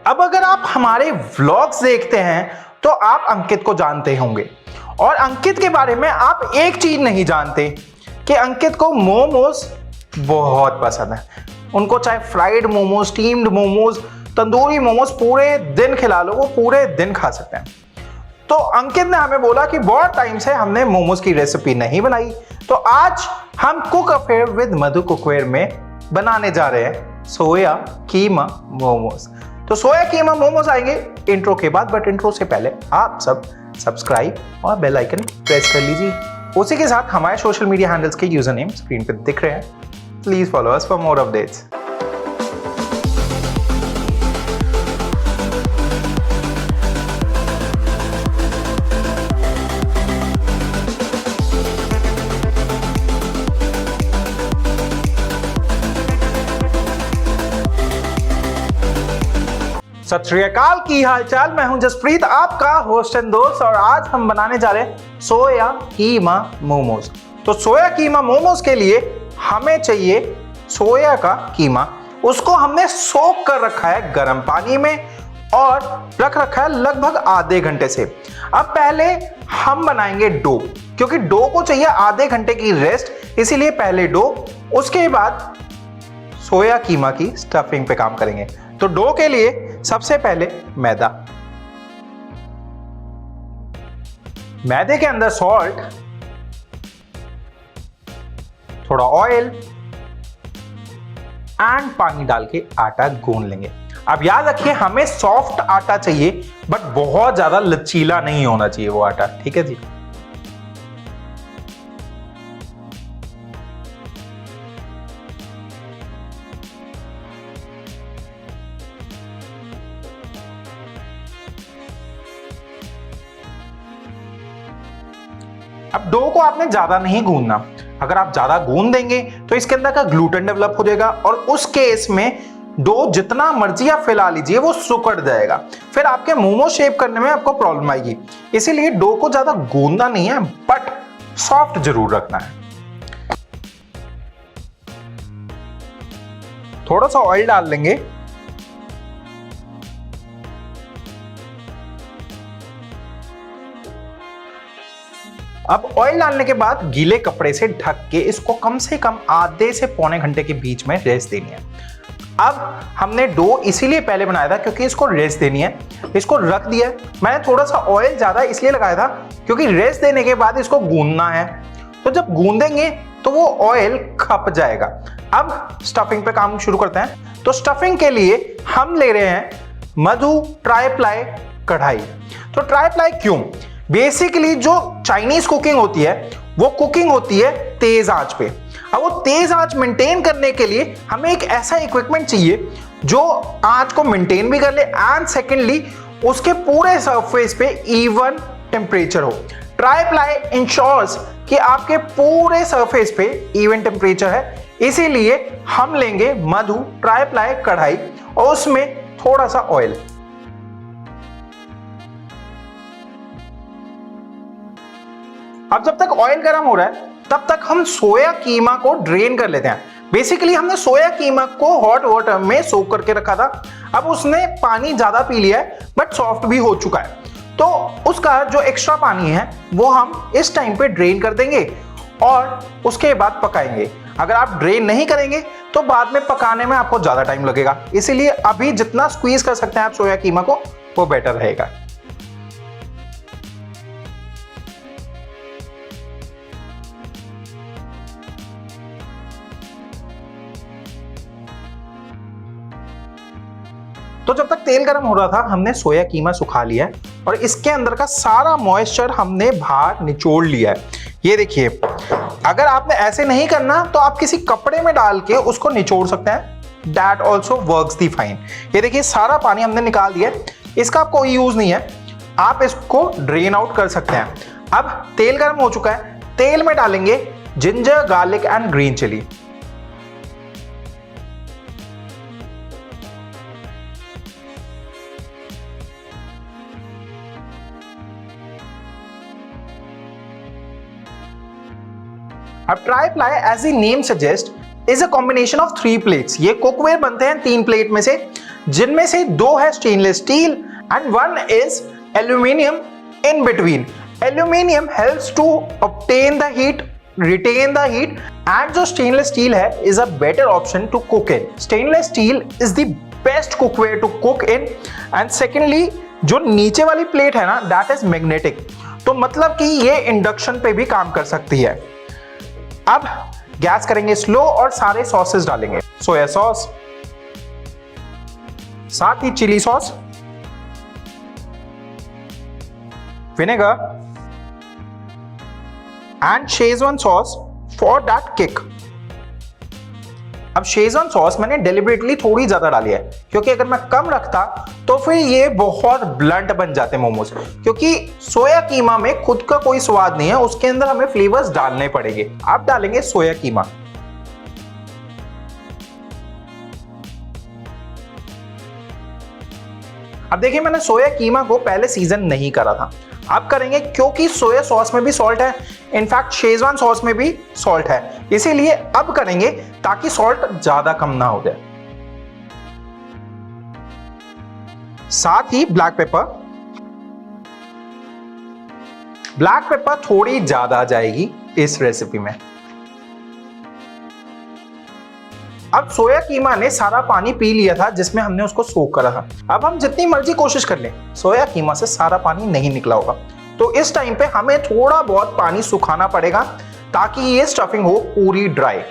अब अगर आप हमारे व्लॉग्स देखते हैं तो आप अंकित को जानते होंगे, और अंकित के बारे में आप एक चीज नहीं जानते कि अंकित को मोमोज बहुत पसंद है। उनको चाहे फ्राइड मोमोज, स्टीम्ड मोमोज, तंदूरी मोमोज पूरे दिन खिला लो, वो पूरे दिन खा सकते हैं। तो अंकित ने हमें बोला कि बहुत टाइम से हमने मोमोज की रेसिपी नहीं बनाई, तो आज हम cook affair with Madhu cookware में बनाने जा रहे हैं सोया कीमा मोमोज। तो सोया कीमा मोमोज आएंगे इंट्रो के बाद, बट इंट्रो से पहले आप सब सब्सक्राइब और बेल आइकन प्रेस कर लीजिए। उसी के साथ हमारे सोशल मीडिया हैंडल्स के यूजर नेम स्क्रीन पर दिख रहे हैं। Please follow us for more updates. सत श्री अकाल, की हालचाल। मैं हूं जसप्रीत, आपका होस्ट एंड दोस्त, और आज हम बनाने जा रहे हैं सोया कीमा मोमोज। तो सोया कीमा मोमोज के लिए हमें चाहिए सोया का कीमा। उसको हमने सोक कर रखा है गर्म पानी में और रख रखा है लगभग आधे घंटे से। अब पहले हम बनाएंगे डो, क्योंकि डो को चाहिए आधे घंटे की रेस्ट, इसीलिए पहले डो, उसके बाद सोया कीमा की स्टफिंग पे काम करेंगे। तो डो के लिए सबसे पहले मैदा, मैदे के अंदर सॉल्ट, थोड़ा ऑयल एंड पानी डाल के आटा गूंद लेंगे। अब याद रखिए हमें सॉफ्ट आटा चाहिए, बट बहुत ज्यादा लचीला नहीं होना चाहिए वो आटा, ठीक है जी। अब डो को आपने ज्यादा नहीं गूंदना। अगर आप ज्यादा गूंद देंगे तो इसके अंदर का ग्लूटेन डेवलप हो जाएगा, और उस केस में डो जितना मर्जी आप फैला लीजिए वो सुकड़ जाएगा, फिर आपके मोमो शेप करने में आपको प्रॉब्लम आएगी। इसीलिए डो को ज्यादा गूंदना नहीं है, बट सॉफ्ट जरूर रखना है। थोड़ा सा ऑयल डाल लेंगे, अब ऑयल डालने के बाद गीले कपड़े से ढक के इसको कम से कम आधे से पौने घंटे के बीच में रेस्ट देनी है। अब हमने डो इसीलिए पहले बनाया था क्योंकि इसको रेस्ट देनी है, इसको रख दिया। मैंने थोड़ा सा ऑयल ज्यादा इसलिए लगाया था क्योंकि रेस्ट देने के बाद इसको गूंदना है, तो जब गूंदेंगे तो वो ऑयल खप जाएगा। अब स्टफिंग पे काम शुरू करते हैं। तो स्टफिंग के लिए हम ले रहे हैं मधु ट्राई प्लाई कढ़ाई। तो ट्राई प्लाई क्यों? बेसिकली जो चाइनीज कुकिंग होती है वो कुकिंग होती है तेज आंच पे। अब वो तेज आंच मेंटेन करने के लिए हमें एक ऐसा इक्विपमेंट चाहिए जो आंच को मेंटेन भी कर ले, एंड सेकेंडली उसके पूरे सरफेस पे इवन टेम्परेचर हो। ट्राई प्लाई इंश्योर्स कि आपके पूरे सरफेस पे इवन टेम्परेचर है, इसीलिए हम लेंगे मधु ट्राई प्लाई कढ़ाई और उसमें थोड़ा सा ऑयल। अब जब तक ऑयल गर्म हो रहा है तब तक हम सोया कीमा को ड्रेन कर लेते हैं। बेसिकली हमने सोया कीमा को हॉट वाटर में सोक करके रखा था। अब उसने पानी ज्यादा पी लिया है, बट सॉफ्ट भी हो चुका है, तो उसका जो एक्स्ट्रा पानी है वो हम इस टाइम पे ड्रेन कर देंगे और उसके बाद पकाएंगे। अगर आप ड्रेन नहीं करेंगे तो बाद में पकाने में आपको ज्यादा टाइम लगेगा, इसीलिए अभी जितना स्क्वीज कर सकते हैं आप सोया कीमा को वो बेटर रहेगा। तो जब तक तेल गर्म हो रहा था हमने सोया कीमा सुखा लिया है और इसके अंदर का सारा मॉइस्चर हमने बाहर निचोड़ लिया है। ये देखिए, अगर आपने ऐसे नहीं करना तो आप किसी कपड़े में डाल के उसको निचोड़ सकते हैं, that also works the fine. ये देखिए सारा पानी हमने निकाल दिया, इसका कोई यूज नहीं है, आप इसको ड्रेन आउट कर सकते हैं। अब तेल गर्म हो चुका है, तेल में डालेंगे ginger garlic and green chilli. अब triply as the name suggest is a combination of 3 plates. ये कुकवेयर बनते हैं 3 प्लेट में से। जिनमें से 2 है stainless steel and 1 is aluminium in between. Aluminium helps to obtain the heat, retain the heat, and जो stainless steel है is a better option to cook in. Stainless steel is the best cookware to cook in. And secondly, जो नीचे वाली plate है ना, that is magnetic. तो मतलब कि ये इंडक्शन पे भी काम कर सकती है। अब गैस करेंगे स्लो और सारे सॉसेस डालेंगे। सोया सॉस, साथ ही chilli sauce, vinegar and Szechuan sauce for that kick. अब Szechuan sauce मैंने deliberately थोड़ी ज्यादा डाली है क्योंकि अगर मैं कम रखता तो फिर ये बहुत ब्लंट बन जाते मोमोज, क्योंकि सोया कीमा में खुद का कोई स्वाद नहीं है, उसके अंदर हमें फ्लेवर्स डालने पड़ेंगे। अब डालेंगे सोया कीमा। अब देखिए मैंने सोया कीमा को पहले सीजन नहीं करा था, अब करेंगे क्योंकि सोया सॉस में भी सॉल्ट है, इनफैक्ट शेजवान सॉस में भी सॉल्ट है, इसीलिए अब करेंगे ताकि सॉल्ट ज्यादा कम ना हो जाए। साथ ही ब्लैक पेपर थोड़ी ज्यादा जाएगी इस रेसिपी में। अब सोया कीमा ने सारा पानी पी लिया था जिसमें हमने उसको सोक करा था। अब हम जितनी मर्जी कोशिश कर लें, सोया कीमा से सारा पानी नहीं निकला होगा, तो इस टाइम पे हमें थोड़ा बहुत पानी सुखाना पड़ेगा ताकि ये स्टफिंग हो पूरी ड्राई।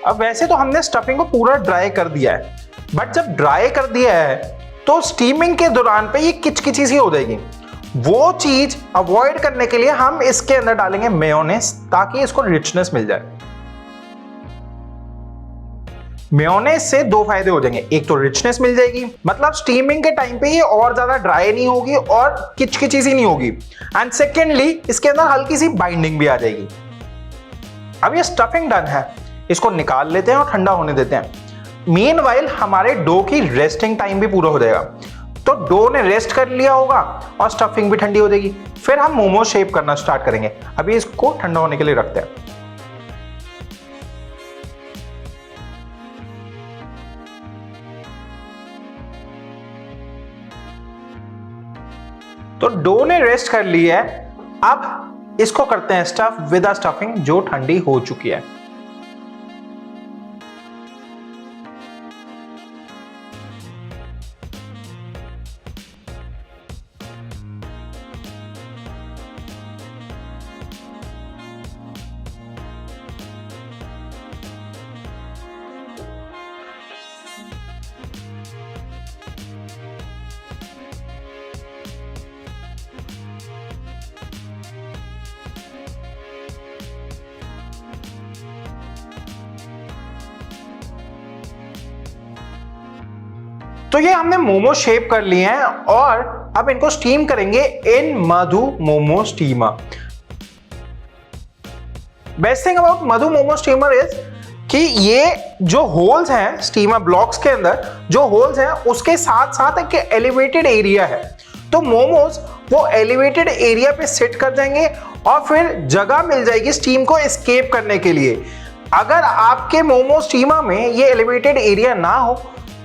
अब वैसे तो हमने स्टफिंग को पूरा ड्राई कर दिया है, बट जब ड्राई कर दिया है तो स्टीमिंग के दौरान पे ये किचकिची सी हो जाएगी। वो चीज अवॉइड करने के लिए हम इसके अंदर डालेंगे मेयोनेज ताकि इसको रिचनेस मिल जाए। मेयोनेज से 2 फायदे हो जाएंगे, एक तो रिचनेस मिल जाएगी, मतलब स्टीमिंग के टाइम पे ये और ज्यादा ड्राई नहीं होगी और किचकिची सी नहीं होगी, एंड सेकेंडली इसके अंदर हल्की सी बाइंडिंग भी आ जाएगी। अब ये स्टफिंग डन है, इसको निकाल लेते हैं और ठंडा होने देते हैं। मीनवाइल हमारे डो की रेस्टिंग टाइम भी पूरा हो जाएगा, तो डो ने रेस्ट कर लिया होगा और स्टफिंग भी ठंडी हो जाएगी। फिर हम मोमो शेप करना स्टार्ट करेंगे। अभी इसको ठंडा होने के लिए रखते हैं। तो डो ने रेस्ट कर ली है, अब इसको करते हैं स्टफ विद स्टफिंग जो ठंडी हो चुकी है। तो ये हमने मोमो शेप कर लिए हैं और अब इनको स्टीम करेंगे in Madhu momo steamer. Best thing about Madhu momo steamer is कि ये जो होल्स हैं स्टीमर ब्लॉक्स के अंदर, जो होल्स हैं उसके साथ साथ एक एलिवेटेड एरिया है, तो मोमोज वो एलिवेटेड एरिया पे सेट कर जाएंगे और फिर जगह मिल जाएगी स्टीम को एस्केप करने के लिए। अगर आपके मोमो स्टीमर में ये एलिवेटेड एरिया ना हो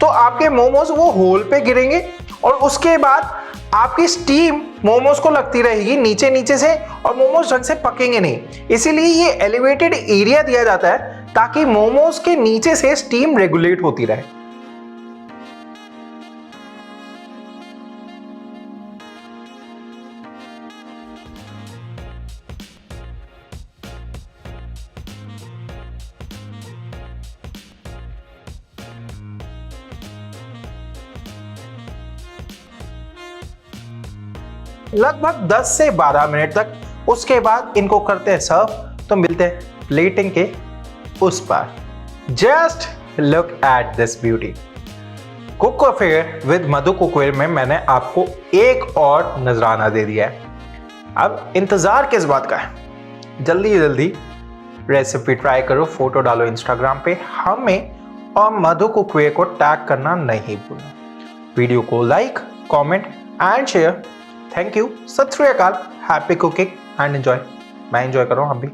तो आपके मोमोज वो होल पे गिरेंगे और उसके बाद आपकी स्टीम मोमोज को लगती रहेगी नीचे नीचे से और मोमोज ढंग से पकेंगे नहीं। इसीलिए ये एलिवेटेड एरिया दिया जाता है ताकि मोमोज के नीचे से स्टीम रेगुलेट होती रहे। लगभग 10 से 12 मिनट तक, उसके बाद इनको करते हैं सर्व। तो मिलते हैं प्लेटिंग के उस पार। Just look at this beauty. Cook affair with Madhu cookware में मैंने आपको एक और नजराना दे दिया है। अब इंतजार किस बात का है, जल्दी जल्दी रेसिपी ट्राई करो, फोटो डालो इंस्टाग्राम पे, हमें और मधु कुकवेयर को टैग करना नहीं भूलना। वीडियो को like, comment and share. Thank you, सत श्री अकाल, हैप्पी कुकिंग एंड एंजॉय। मैं एंजॉय कर रहा हूँ अभी।